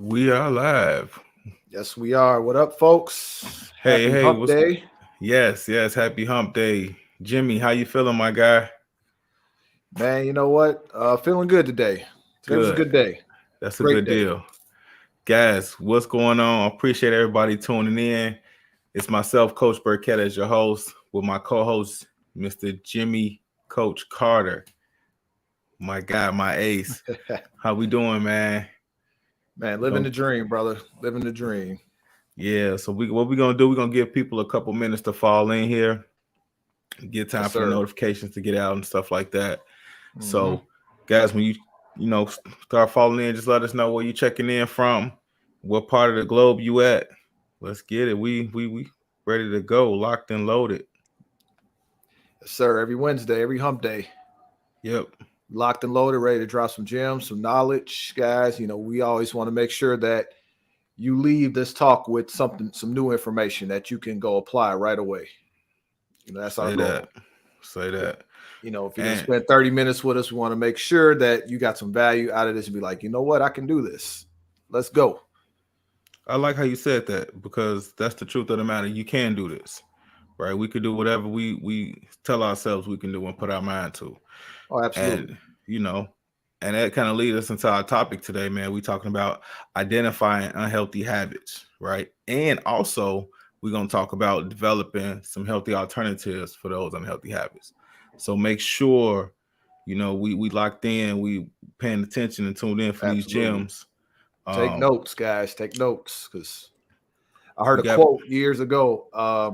We are live. Yes, we are. What up, folks? Hey, Happy hey, Hump what's Day. yes, happy hump day. Jimmy, how you feeling, my guy? Man, you know what? Feeling good today. Today was a Good. good day. That's a Great good day. deal. Guys, what's going on? I appreciate everybody tuning in. It's myself, Coach Burkett, as your host, with my co-host, Mr. Jimmy Coach Carter. My guy, my ace. How we doing, man? Man, We living gonna the dream, brother. Living the dream. Yeah, so what we gonna do, we're gonna give people a couple minutes to fall in here, get Yes, time for the sir. notifications to get out and stuff like that. hmm So, guys, when you start falling in, just let us know where you checking in from, what part of the globe you at. Let's get it. We ready to go, locked and loaded. Yes, sir. Every Wednesday, every Hump Day, Yep, locked and loaded, ready to drop some gems, some knowledge, guys. We always want to make sure that you leave this talk with something, some new information that you can go apply right away. That's our say that, goal. say If that, if you're gonna and spend 30 minutes with us, we want to make sure that you got some value out of this and be like, you know what, I can do this. Let's go. I like how you said that because that's the truth of the matter. You can do this, right? We could do whatever we tell ourselves we can do and put our mind to. Oh, And absolutely. you know and that kind of leads us into our topic today, man. We talking about identifying unhealthy habits, right? And also we're going to talk about developing some healthy alternatives for those unhealthy habits. So make sure we locked in, we paying attention and tuned in for these Absolutely. gems. Take um notes, guys. Take notes. Because I we heard a got quote years ago. I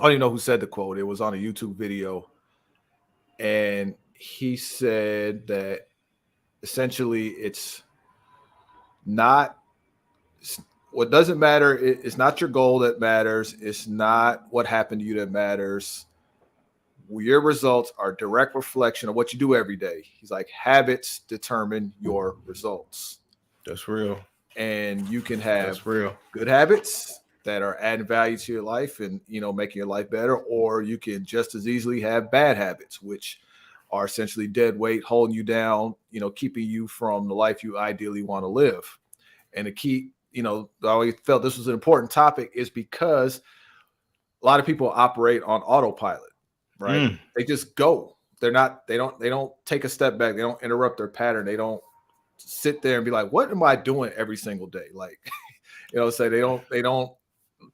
don't even know who said the quote. It was on a YouTube video. And he said that essentially it's not what doesn't matter. It's not your goal that matters. It's not what happened to you that matters. Your results are a direct reflection of what you do every day. He's like, habits determine your results. That's real. And you can have That's real. good habits that are adding value to your life and making your life better, or you can just as easily have bad habits, which are essentially dead weight, holding you down, keeping you from the life you ideally want to live. And the key, I always felt this was an important topic is because a lot of people operate on autopilot, right? Mm, They just go. They don't take a step back. They don't interrupt their pattern. They don't sit there and be like, what am I doing every single day? Like, say they don't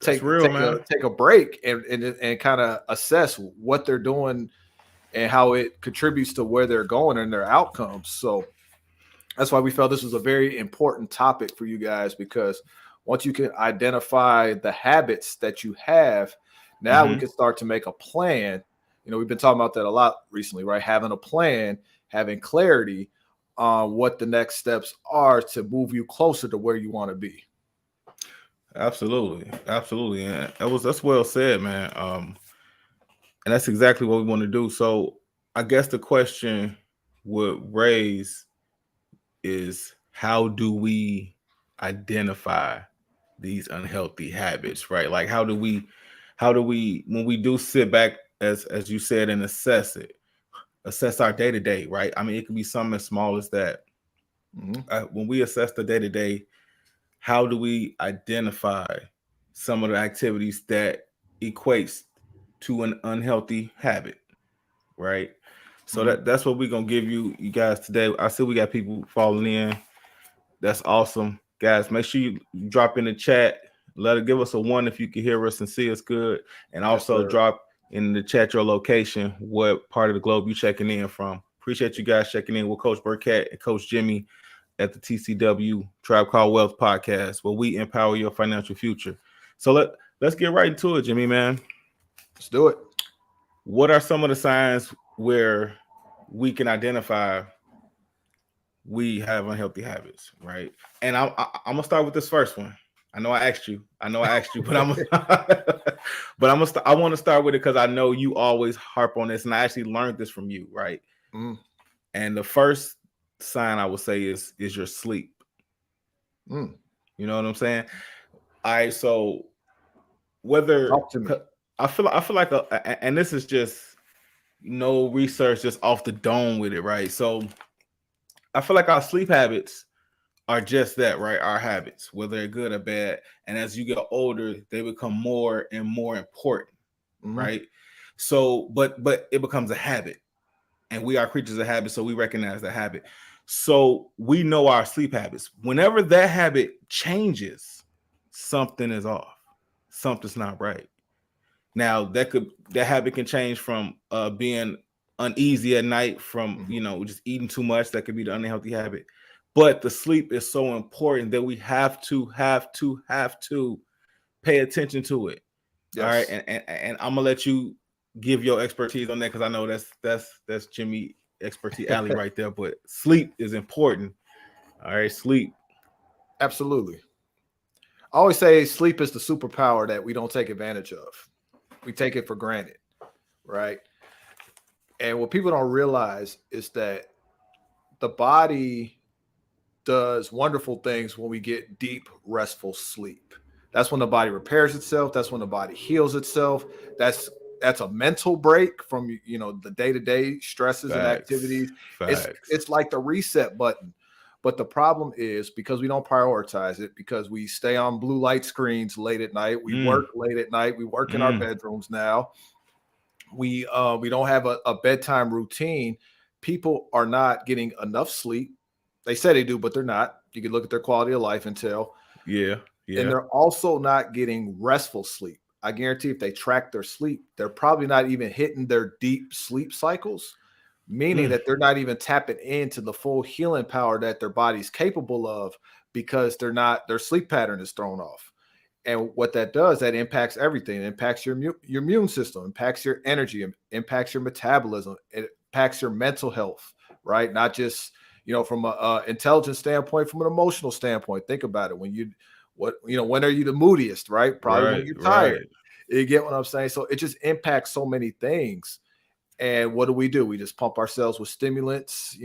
that's take real, take a man. take a break and kind of assess what they're doing and how it contributes to where they're going and their outcomes. So that's why we felt this was a very important topic for you guys because once you can identify the habits that you have, now we Hmm. can start to make a plan. We've been talking about that a lot recently, right? Having a plan, having clarity on what the next steps are to move you closer to where you want to be. Absolutely, absolutely, and that's well said, man. And that's exactly what we want to do. So I guess the question would raise is, how do we identify these unhealthy habits, right? Like how do we when we do sit back, as you said, and assess our day to day, right? I mean, it can be something as small as that. Mhm. When we assess the day to day, how do we identify some of the activities that equates to an unhealthy habit, right? So Mhm. that's what we're gonna give you guys today. I see we got people falling in. That's awesome, guys. Make sure you drop in the chat. Let it give us a one if you can hear us and see us good, and Yes, also sir. drop in the chat your location, what part of the globe you checking in from. Appreciate you guys checking in with Coach Burkett and Coach Jimmy at the TCW Tribe Called Wealth podcast, where we empower your financial future. So let's get right into it, Jimmy, man. Let's do it. What are some of the signs where we can identify we have unhealthy habits, right? And I'm gonna start with this first one. I know I asked you. I know I asked you, but I want to start with it because I know you always harp on this, and I actually learned this from you, right? Mm. And the first sign I would say is your sleep. Mm. You know what I'm saying? All right, so whether Talk to me. I feel like and this is just no research, just off the dome with it, right? So I feel like our sleep habits are just that, right? Our habits, whether they're good or bad. And as you get older, they become more and more important, Mm-hmm. right? So, but it becomes a habit, and we are creatures of habit, so we recognize the habit. So we know our sleep habits. Whenever that habit changes, something is off. Something's not right. Now that habit can change from being uneasy at night from Mm-hmm. just eating too much. That could be the unhealthy habit. But the sleep is so important that we have to pay attention to it. All right, Yes. and I'm gonna let you give your expertise on that because I know that's Jimmy expertise alley right there. But sleep is important. All right, sleep. Absolutely. I always say sleep is the superpower that we don't take advantage of. We take it for granted, right? And what people don't realize is that the body does wonderful things when we get deep, restful sleep. That's when the body repairs itself. That's when the body heals itself. That's that's a mental break from the day-to-day stresses and Facts. activities. Facts. It's like the reset button. But the problem is because we don't prioritize it, because we stay on blue light screens late at night, we Mm, work late at night, we work in our mm, bedrooms now. We don't have a bedtime routine. People are not getting enough sleep. They say they do, but they're not. You can look at their quality of life and tell. yeah. And Yeah. they're also not getting restful sleep. I guarantee if they track their sleep, they're probably not even hitting their deep sleep cycles, meaning Mm, that they're not even tapping into the full healing power that their body's capable of, because their sleep pattern is thrown off. And what that does, that impacts everything. It impacts your immune system, impacts your energy, impacts your metabolism, it impacts your mental health, right? Not just from a intelligence standpoint, from an emotional standpoint. Think about it. When are you the moodiest, right? Probably when right. you're tired. Right. You get what I'm saying? So it just impacts so many things. And what do? We just pump ourselves with stimulants.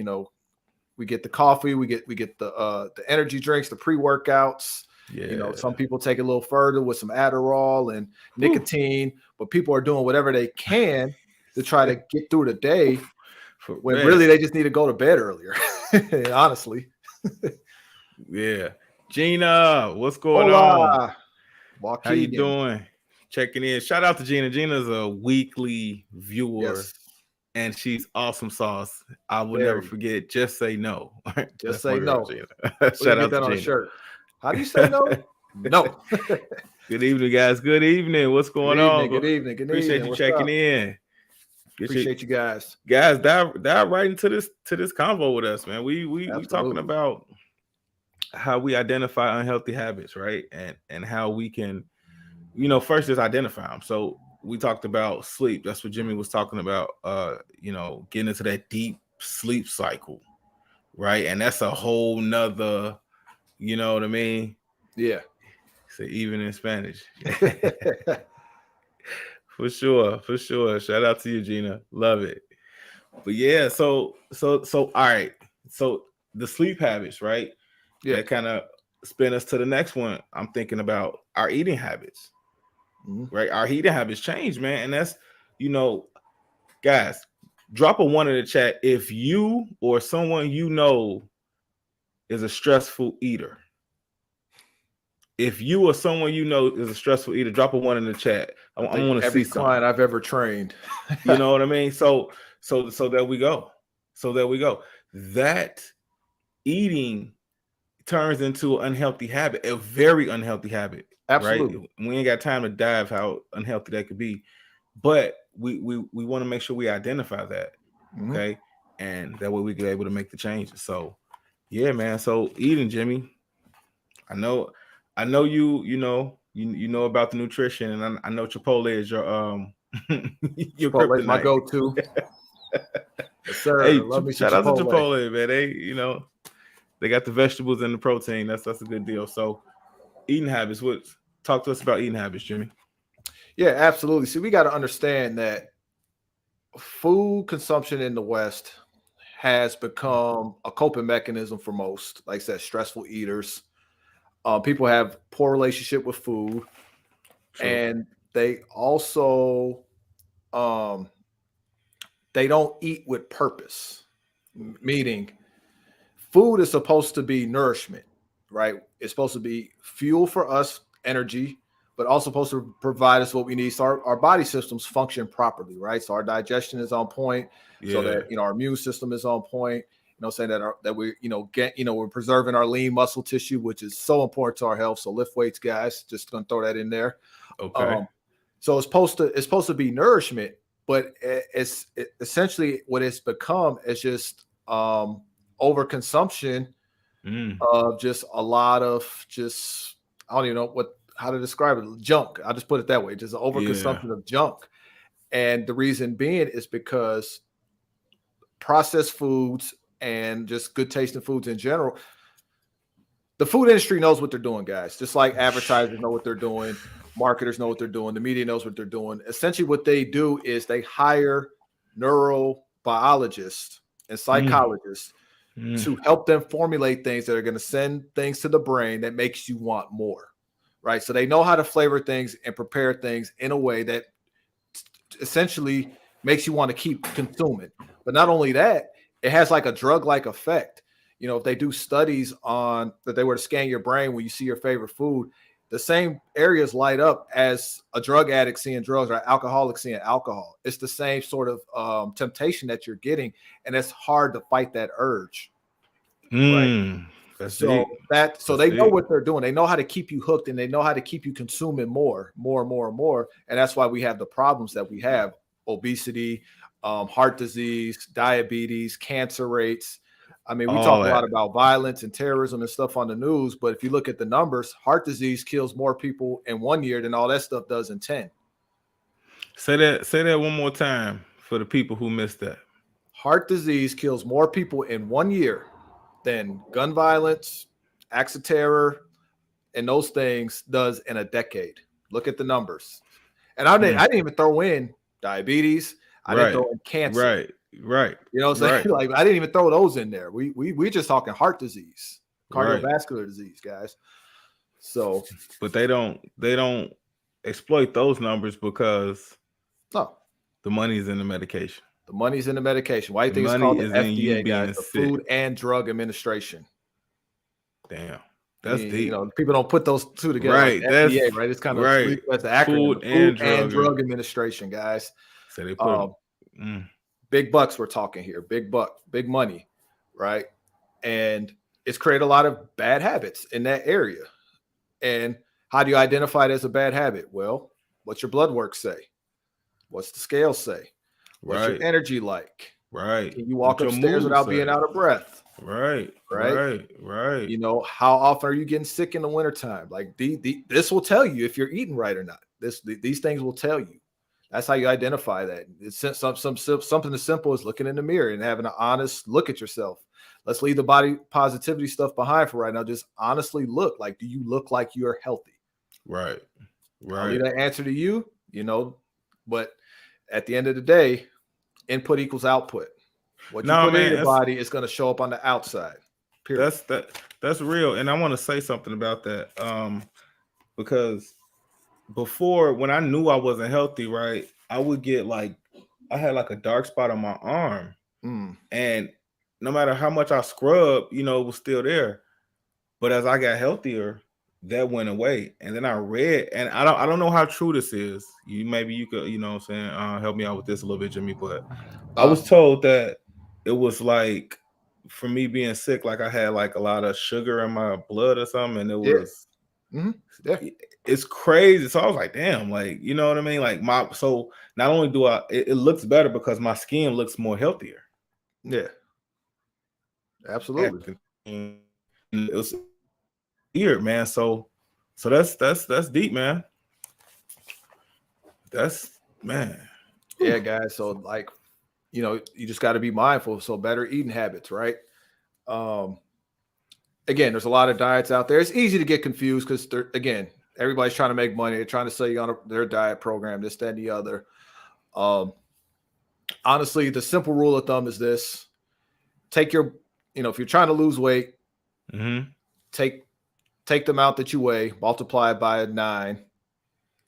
We get the coffee, we get the energy drinks, the pre-workouts. Some Yeah. people take it a little further with some Adderall and Whew. nicotine, but people are doing whatever they can to try to get through the day For when man. really they just need to go to bed earlier. Honestly. Yeah. Gina, what's going on? Hola, How you Waukegan. doing? Checking in. Shout out to Gina. Gina's a weekly viewer Yes, and she's awesome sauce. I will never very. forget. Just say no. Just That's my say girl, no. Gina. We're gonna Shout get out to that on a Gina. shirt. How do you say no? No. Good evening, guys. Good evening. What's Good going on? evening. Good evening. Good Appreciate evening. you What's checking up? in. Appreciate Appreciate you guys. guys dive right into this convo with us, man. We talking Absolutely. about how we identify unhealthy habits, right? And how we can, first is identify them. So we talked about sleep. That's what Jimmy was talking about. Getting into that deep sleep cycle, right? And that's a whole nother, you know what I mean? Yeah. So even in Spanish. For sure, for sure. Shout out to you, Gina. Love it. But yeah, so all right. So the sleep habits, right? Yeah. That kind of spin us to the next one. I'm thinking about our eating habits, Mhm. right? Our eating habits change, man. And that's, you know, guys, drop a one in the chat if you or someone is a stressful eater. If you or someone is a stressful eater, drop a one in the chat. I I think want to see every something. client I've ever trained. You know what I mean? So there we go. So there we go. That eating turns into an unhealthy habit, a very unhealthy habit, right? Absolutely. We ain't got time to dive how unhealthy that could be, but we want to make sure we identify that, Mhm. okay, and that way we get able to make the changes. So yeah, man. So eating, Jimmy, I know, you know about the nutrition, and I know Chipotle is your your Chipotle is my kryptonite. go-to. Yes, sir. Hey, Love me some shout out to Chipotle. Chipotle, man. They got the vegetables and the protein. That's a good deal. So eating habits. Talk to us about eating habits, Jimmy? Yeah, absolutely. See, we got to understand that food consumption in the West has become a coping mechanism for most, like I said, stressful eaters. People have poor relationship with food, True. and they also um, they don't eat with purpose. Meaning, food is supposed to be nourishment. right? It's supposed to be fuel for us, energy, but also supposed to provide us what we need so our body systems function properly, right? So our digestion is on point, so Yeah. that our immune system is on point. Saying that we we're preserving our lean muscle tissue, which is so important to our health. So lift weights, guys. Just gonna throw that in there. Okay. So it's supposed to be nourishment, but essentially what it's become is just overconsumption of just a lot of just, I don't even know how to describe it, junk. I'll just put it that way, just an overconsumption of junk. And the reason being is because processed foods and just good tasting foods in general, the food industry knows what they're doing, guys. Just like advertisers know what they're doing, marketers know what they're doing, the media knows what they're doing. Essentially, what they do is they hire neurobiologists and psychologists to help them formulate things that are going to send things to the brain that makes you want more, right? So they know how to flavor things and prepare things in a way that essentially makes you want to keep consuming. But not only that, it has like a drug-like effect. If they do studies on that, they were to scan your brain when you see your favorite food, the same areas light up as a drug addict seeing drugs or alcoholic seeing alcohol. It's the same sort of temptation that you're getting, and it's hard to fight that urge. Right. That's So deep. they know what they're doing. They know how to keep you hooked, and they know how to keep you consuming more. And that's why we have the problems that we have: obesity, heart disease, diabetes, cancer rates. I mean, we talk a lot about violence and terrorism and stuff on the news, but if you look at the numbers, heart disease kills more people in 1 year than all that stuff does in 10. Say that one more time for the people who missed that. Heart disease kills more people in 1 year than gun violence, acts of terror, and those things does in a decade. Look at the numbers. And I didn't even throw in diabetes. I didn't throw in cancer. Right. You know what I'm saying? Like, I didn't even throw those in there. We just talking heart disease, cardiovascular disease, guys. So, but they don't exploit those numbers because the money's in the medication. The money's in the medication. Why do you think it's called the FDA, guys? The Food and Drug Administration. Damn. That's deep. People don't put those two together. Right. Like FDA, right? It's kind of that's the acronym. Food and Drug Administration, guys. So they put big bucks we're talking here. Big money, right? And it's created a lot of bad habits in that area. And how do you identify it as a bad habit? Well, what's your blood work say? What's the scale say? What's your energy like? Right. Can you walk upstairs without being out of breath? Right. How often are you getting sick in the wintertime? Like this will tell you if you're eating right or not. These things will tell you. That's how you identify that. It's something as simple as looking in the mirror and having an honest look at yourself. Let's leave the body positivity stuff behind for right now. Just honestly look. Like, do you look like you're healthy? Right. I'll leave that answer to you, but at the end of the day, input equals output. What you put in your body is going to show up on the outside. Period. That's real. And I want to say something about that. Because before, when I knew I wasn't healthy, right, I would get I had a dark spot on my arm. And no matter how much I scrubbed, it was still there. But as I got healthier, that went away. And then I read, and I don't know how true this is. Maybe you could, help me out with this a little bit, Jimmy. But I was told that it was for me being sick, I had a lot of sugar in my blood or something, and it was it's crazy. So I was like, damn, you know what I mean? So not only do it looks better because my skin looks more healthier. Yeah. Absolutely. And it was weird, man. So that's deep, man. That's, man. Yeah, guys. So you just got to be mindful. So better eating habits, right? Again, there's a lot of diets out there. It's easy to get confused because everybody's trying to make money. They're trying to sell you on their diet program, this, that, and the other. Honestly, the simple rule of thumb is this: take your, if you're trying to lose weight, take the amount that you weigh, multiply it by 9.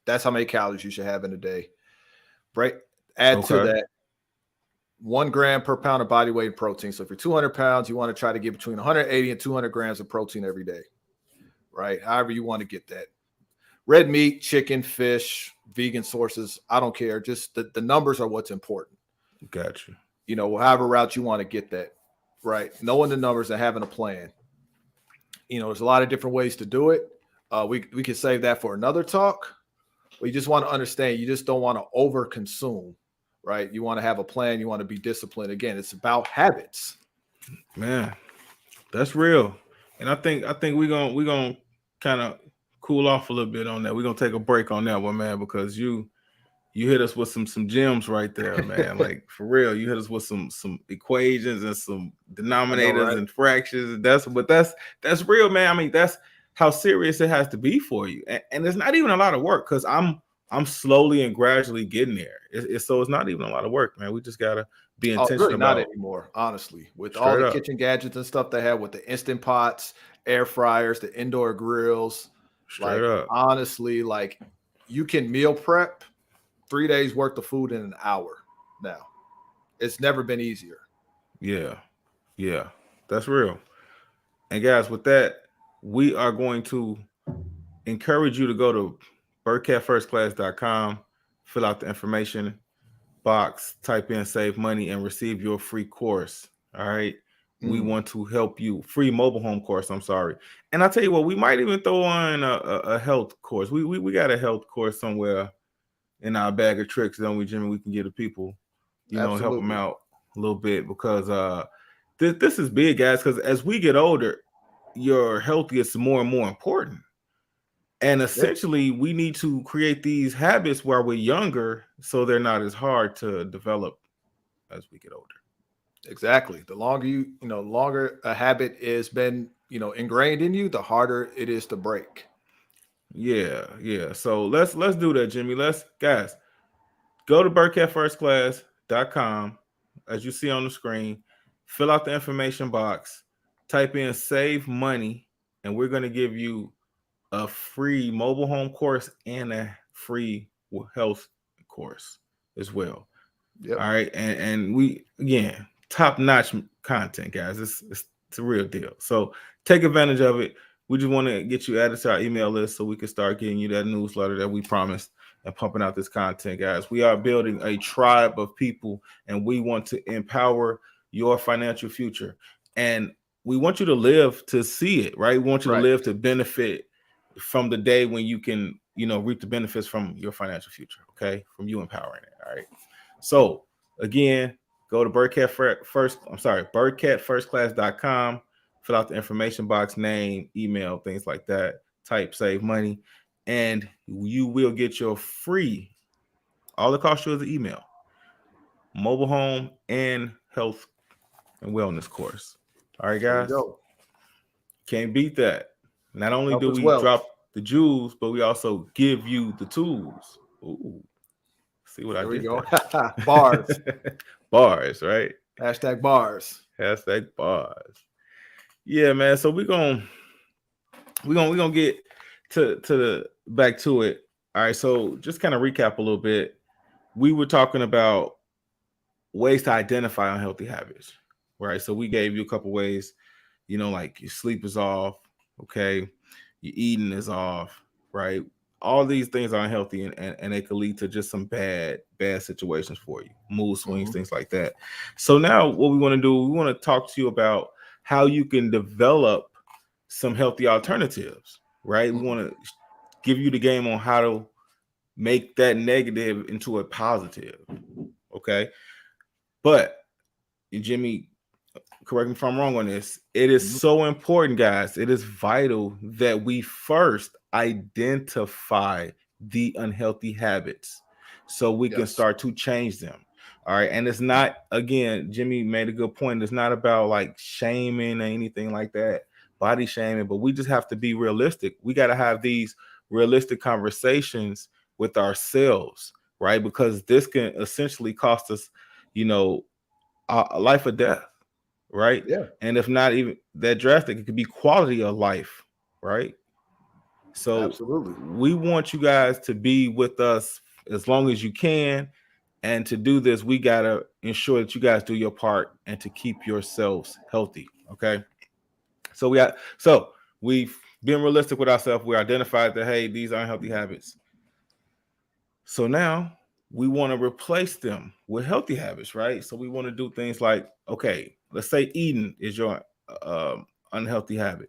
That's how many calories you should have in a day. Right? Add to that 1 gram per pound of body weight in protein. So if you're 200 pounds, you want to try to get between 180 and 200 grams of protein every day. right? However you want to get that. Red meat, chicken, fish, vegan sources, I don't care. Just the numbers are what's important. Gotcha. However route you want to get that, right? Knowing the numbers and having a plan. There's a lot of different ways to do it. We can save that for another talk. But you just want to understand, you just don't want to over consume, right? You want to have a plan. You want to be disciplined. Again, it's about habits. Man, that's real. And I think we're gonna kind of cool off a little bit on that. We're gonna take a break on that one, man, because you hit us with some gems right there, man. Like for real, you hit us with some equations and some I know, denominators right? and fractions. That's real, man. I mean, that's how serious it has to be for you, and it's not even a lot of work because I'm slowly and gradually getting there. So it's not even a lot of work, man. We just gotta be Oh, really intentional not about anymore, honestly. With all straight the up, kitchen gadgets and stuff they have with the instant pots, air fryers, the indoor grills, straight like up. honestly, like you can meal prep 3 days worth of food in an hour now. It's never been easier. Yeah, yeah, that's real. And guys, with that, we are going to encourage you to go to birdcatfirstclass.com, fill out the information box, type in save money, and receive your free course. All right. We Mm, want to help you. Free mobile home course. I'm sorry. And I'll tell you what, we might even throw on a health course. We got a health course somewhere in our bag of tricks, don't we, Jimmy? We can give the people, help them absolutely. out a little bit because this is big, guys. Because as we get older, your health gets more and more important. And Yeah, essentially, we need to create these habits while we're younger so they're not as hard to develop as we get older. exactly. The longer longer a habit is been, ingrained in you, the harder it is to break. Yeah, yeah. So let's do that, Jimmy. Let's guys go to birdcatfirstclass.com as you see on the screen, fill out the information box, type in save money, and we're gonna give you a free mobile home course and a free health course as well. Yep. All right, and we again top notch content, guys. It's a real deal. So take advantage of it. We just want to get you added to our email list so we can start getting you that newsletter that we promised and pumping out this content, guys. We are building a tribe of people, and we want to empower your financial future. And we want you to live to see it, right? We want you to Right. live to benefit from the day when you can, reap the benefits from your financial future. Okay, from you empowering it. All right. So again, go to birdcatfirstclass.com, fill out the information box, name, email, things like that, type save money, and you will get your free, all it costs you is an email, mobile home and health and wellness course. All right, There you guys. go. Can't beat that. Not only Health do is we wealth. drop the jewels, but we also give you the tools. Ooh, see what I There we did go. there? Bars. Bars, right? Hashtag bars. Hashtag bars. Yeah, man. So we're gonna get to the back to it. All right. So just kind of recap a little bit. We were talking about ways to identify unhealthy habits, right? So we gave you a couple ways, like your sleep is off, okay, your eating is off, right? All these things are unhealthy and they could lead to just some bad situations for you, mood swings, Mhm. things like that. So now what we want to do, we want to talk to you about how you can develop some healthy alternatives, right? We Mhm. want to give you the game on how to make that negative into a positive, okay? But Jimmy, correct me if I'm wrong on this. It is Mhm. so important, guys. It is vital that we first identify the unhealthy habits so we can Yes. start to change them. All right. And it's not, again, Jimmy made a good point. It's not about like shaming or anything like that, body shaming, but we just have to be realistic. We got to have these realistic conversations with ourselves, right? Because this can essentially cost us, you know, a life or death, right? Yeah. And if not even that drastic, it could be quality of life, right? So Absolutely. we want you guys to be with us as long as you can. And to do this, we got to ensure that you guys do your part and to keep yourselves healthy. Okay. So we've being realistic with ourselves, we identified that, hey, these are unhealthy habits. So now we want to replace them with healthy habits, right? So we want to do things like, okay, let's say eating is your unhealthy habit.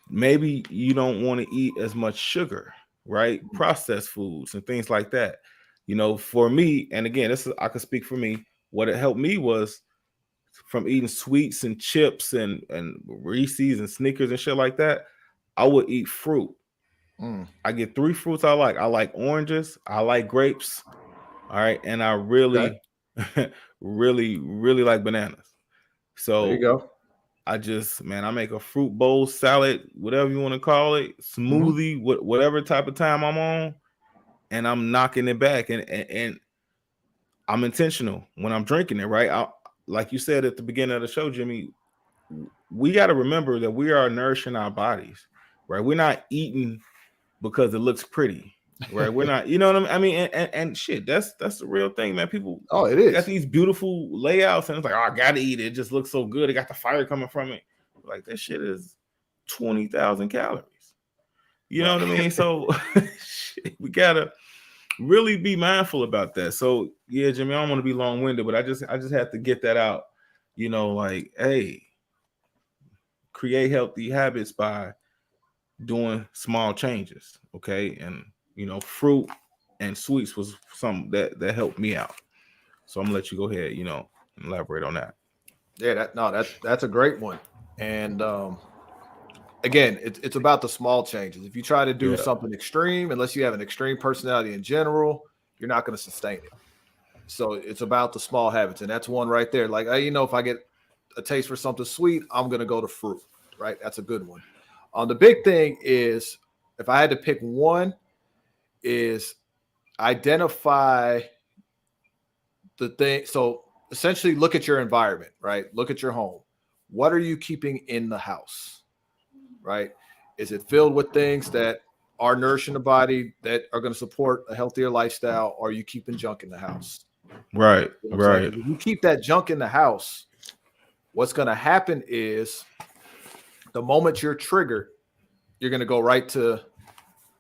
Maybe you don't want to eat as much sugar, right? Processed foods and things like that. For me, and again, I can speak for me. What it helped me was from eating sweets and chips and Reese's and Snickers and shit like that. I would eat fruit. I get 3 fruits I like. I like oranges. I like grapes. All right. And I Okay. really, really, really like bananas. There you So go. I make a fruit bowl, salad, whatever you want to call it, smoothie, whatever type of time I'm on, and I'm knocking it back. And I'm intentional when I'm drinking it, right? Like you said at the beginning of the show, Jimmy, we got to remember that we are nourishing our bodies, right? We're not eating because it looks pretty, right? We're not, you know what I mean? And shit, that's the real thing, man. People It got is. these beautiful layouts, and it's like, oh, I gotta eat it. It just looks so good. It got the fire coming from it. Like that shit is 20,000 calories. You know Right. what I mean? So shit, we gotta really be mindful about that. So yeah, Jimmy, I don't want to be long winded, but I just have to get that out. Like, hey, create healthy habits by doing small changes. Okay. And fruit and sweets was something that helped me out. So I'm gonna let you go ahead, elaborate on that. Yeah, that's a great one. And again, it's about the small changes. If you try to do Yeah. something extreme, unless you have an extreme personality in general, you're not going to sustain it. So it's about the small habits, and that's one right there. Like, if I get a taste for something sweet, I'm going to go to fruit. Right, that's a good one. The big thing is, if I had to pick one, is identify the thing. So essentially, look at your environment. Right, look at your home. What are you keeping in the house? Right, is it filled with things that are nourishing the body, that are going to support a healthier lifestyle, or are you keeping junk in the house? Right. You know what I'm saying? Right. Because if you keep that junk in the house, what's going to happen is the moment you're triggered, you're going to go right to,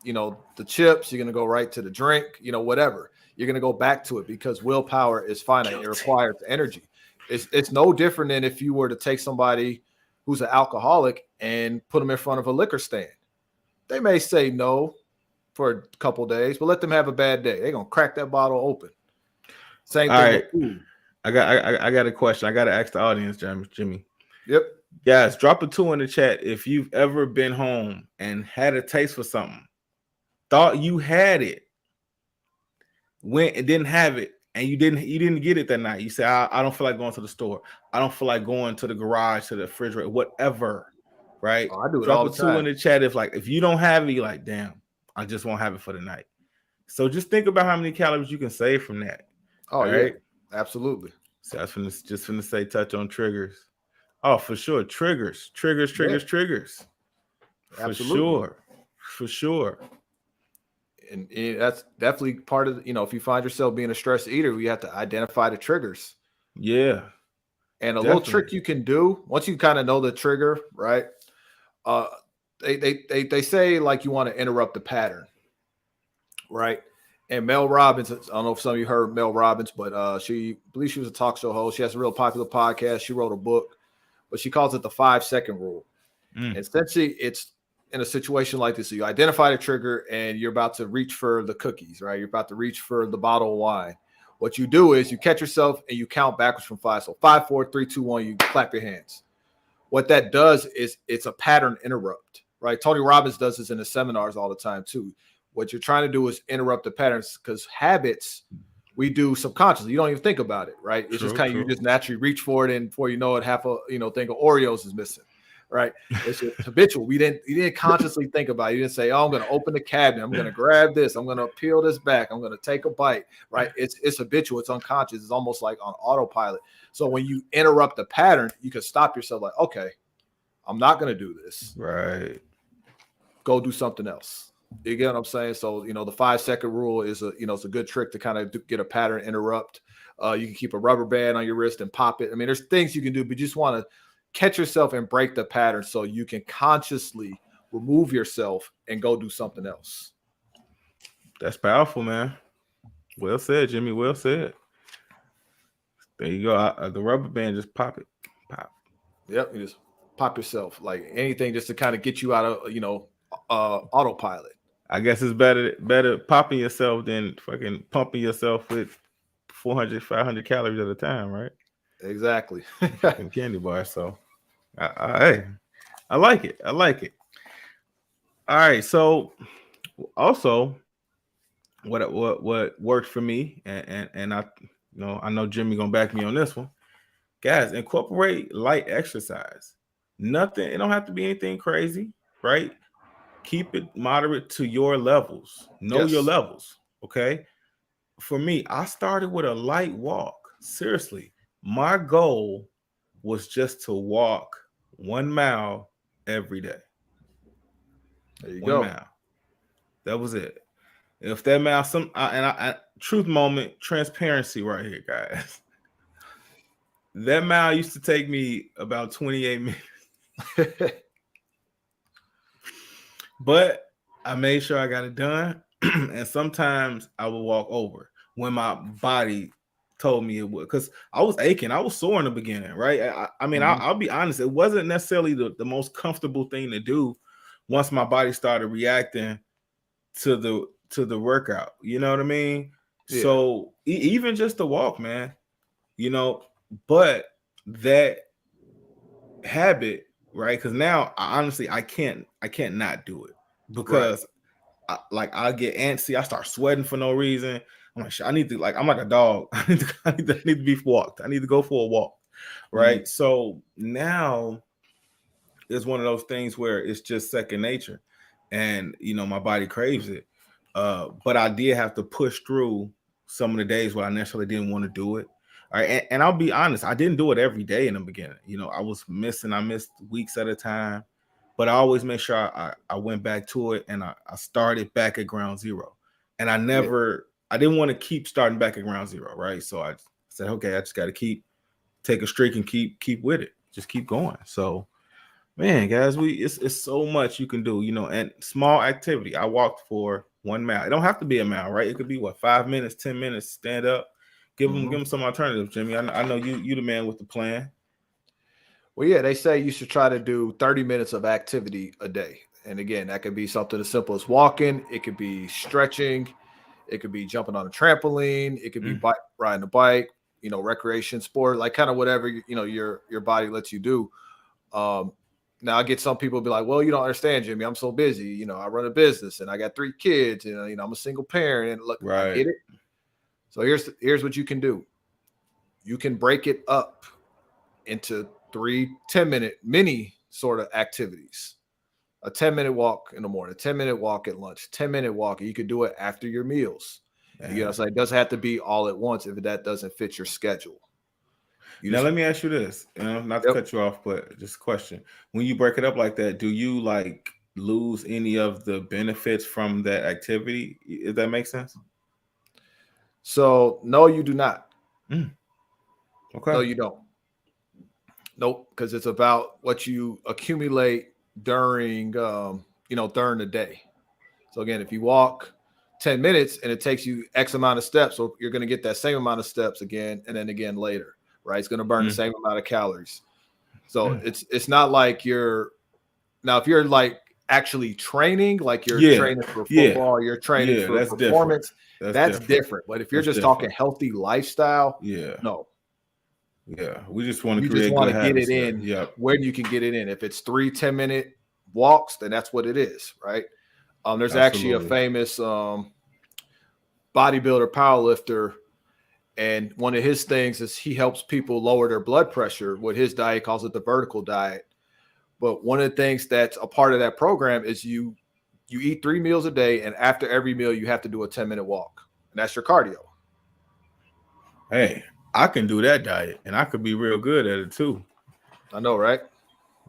the chips. You're going to go right to the drink, whatever. You're going to go back to it because willpower is finite. It requires energy. It's no different than if you were to take somebody who's an alcoholic and put them in front of a liquor stand. They may say no for a couple of days, but let them have a bad day. They're going to crack that bottle open. Same All thing right. with food. I got a question. I got to ask the audience, Jimmy. Yep. Guys, drop a 2 in the chat if you've ever been home and had a taste for something, thought you had it, went and didn't have it, and you didn't get it that night. You say, I don't feel like going to the store. I don't feel like going to the garage, to the refrigerator, whatever. Right? I do it Drop all a the 2 in time. the chat if you don't have it, you're like, damn, I just won't have it for the night. So just think about how many calories you can save from that. Oh, All yeah, right. absolutely. So I was just finna say touch on triggers. Oh, for sure. Triggers. For Absolutely. sure. For sure. And that's definitely part of, if you find yourself being a stress eater, you have to identify the triggers. Yeah. And a little trick Definitely. you can do once you kind of know the trigger, right? They say like you want to interrupt the pattern, right? And Mel Robbins, I don't know if some of you heard Mel Robbins, but I believe she was a talk show host. She has a real popular podcast. She wrote a book, but she calls it the 5-second rule. And essentially, it's in a situation like this. So you identify the trigger and you're about to reach for the cookies, right? You're about to reach for the bottle of wine. What you do is you catch yourself and you count backwards from 5. So 5, 4, 3, 2, 1, you clap your hands. What that does is it's a pattern interrupt, right? Tony Robbins does this in his seminars all the time too. What you're trying to do is interrupt the patterns, because habits we do subconsciously. You don't even think about it, right? It's just kind of, you just naturally reach for it, and before you know it, half a thing of Oreos is missing, right? It's just habitual. You didn't consciously think about it. You didn't say, oh, I'm going to open the cabinet, I'm going to grab this, I'm going to peel this back, I'm going to take a bite, right? It's habitual. It's unconscious. It's almost like on autopilot. So when you interrupt the pattern, you can stop yourself like, okay, I'm not going to do this. Right. Go do something else. You get what I'm saying? So, the 5-second rule is it's a good trick to kind of get a pattern interrupt. You can keep a rubber band on your wrist and pop it. I mean, there's things you can do, but you just want to catch yourself and break the pattern so you can consciously remove yourself and go do something else. That's powerful, man. Well said, Jimmy. Well said. There you go. The rubber band, just pop it. Pop. Yep, you just pop yourself, like anything just to kind of get you out of, autopilot. I guess it's better popping yourself than fucking pumping yourself with 400, 500 calories at a time, right? Exactly. Fucking candy bar. So, hey, I like it. I like it. All right. So, also, what worked for me, and I know Jimmy gonna back me on this one, guys. Incorporate light exercise. Nothing. It don't have to be anything crazy, right? Keep it moderate to your levels. Know your Yes. levels. Okay. For me, I started with a light walk. Seriously, my goal was just to walk 1 mile every day. There you One go. mile. That was it. If that mile, truth moment, transparency right here, guys. That mile used to take me about 28 minutes, but I made sure I got it done. And sometimes I would walk over when my body told me it would, because I was aching. I was sore in the beginning, right? I mean, Mhm. I'll be honest, it wasn't necessarily the most comfortable thing to do once my body started reacting to the workout. You know what I mean? Yeah. So even just the walk, man, you know, but that habit, right? Because now honestly I can't not do it, Right. because I get antsy. I start sweating for no reason. I'm like, I need to, like, I'm like a dog. I need to be walked. I need to go for a walk. Mhm. Right. So now it's one of those things where it's just second nature. And my body craves it. But I did have to push through some of the days where I necessarily didn't want to do it. All right. And I'll be honest, I didn't do it every day in the beginning. I missed weeks at a time, but I always made sure I went back to it, and I started back at ground zero. And Yeah. I didn't want to keep starting back at ground zero, right? So I said, okay, I just got to take a streak and keep with it. Just keep going. So, man, guys, it's so much you can do, and small activity. I walked for 1 mile. It don't have to be a mile, right? It could be 5 minutes, 10 minutes, stand up. Give Mhm. them some alternatives, Jimmy. I know you the man with the plan. Well, yeah, they say you should try to do 30 minutes of activity a day. And again, that could be something as simple as walking, it could be stretching, it could be jumping on a trampoline, it could be riding a bike, recreation sport, like kind of whatever your body lets you do. Um, Now I get some people be like, well, you don't understand, Jimmy. I'm so busy. I run a business and I got 3 kids, and I'm a single parent. And look, I Right. get it. So here's what you can do. You can break it up into 3 10-minute mini sort of activities. A 10-minute walk in the morning, a 10-minute walk at lunch, 10-minute walk. You could do it after your meals. So it doesn't have to be all at once if that doesn't fit your schedule. Now let me ask you this, not to Yep. cut you off, but just a question. When you break it up like that, do you like lose any of the benefits from that activity? If that makes sense? So no, you do not. No, Okay. you don't. Nope, because it's about what you accumulate during the day. So again, if you walk 10 minutes and it takes you X amount of steps, so you're going to get that same amount of steps again and then again later, right? It's going to burn the same amount of calories. So it's not like if you're like actually training, like you're Yeah. training for Yeah. football, you're training Yeah. for That's different. performance, That's that's different. different. But if you're That's just talking different. healthy lifestyle, Yeah. no. Yeah. We just want to You just create want good to get habits it here. in Yep. when you can get it in. If it's 3 10-minute walks, then that's what it is, right? There's actually a Absolutely. famous bodybuilder, powerlifter, and one of his things is he helps people lower their blood pressure with his diet. He calls it the vertical diet. But one of the things that's a part of that program is you eat 3 meals a day, and after every meal, you have to do a 10-minute walk, and that's your cardio. Hey, I can do that diet, and I could be real good at it too. I know, right?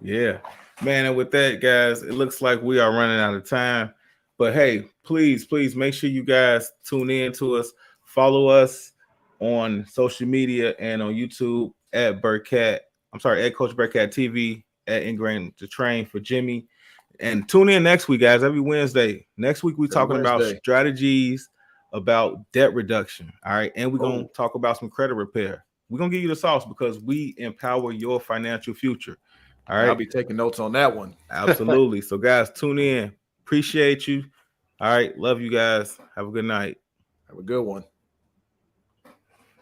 Yeah, man. And with that, guys, it looks like we are running out of time. But hey, please make sure you guys tune in to us. Follow us on social media and on YouTube at Burkett. I'm sorry, at Coach Burkett TV, at Ingrained to Train for Jimmy. And tune in next week, guys. Every Wednesday. Next week, we're Every talking about Wednesday. strategies about debt reduction. All right. And we're going Oh. to talk about some credit repair. We're going to give you the sauce because we empower your financial future. All right. I'll be taking notes on that one. Absolutely. So, guys, tune in. Appreciate you. All right. Love you guys. Have a good night. Have a good one.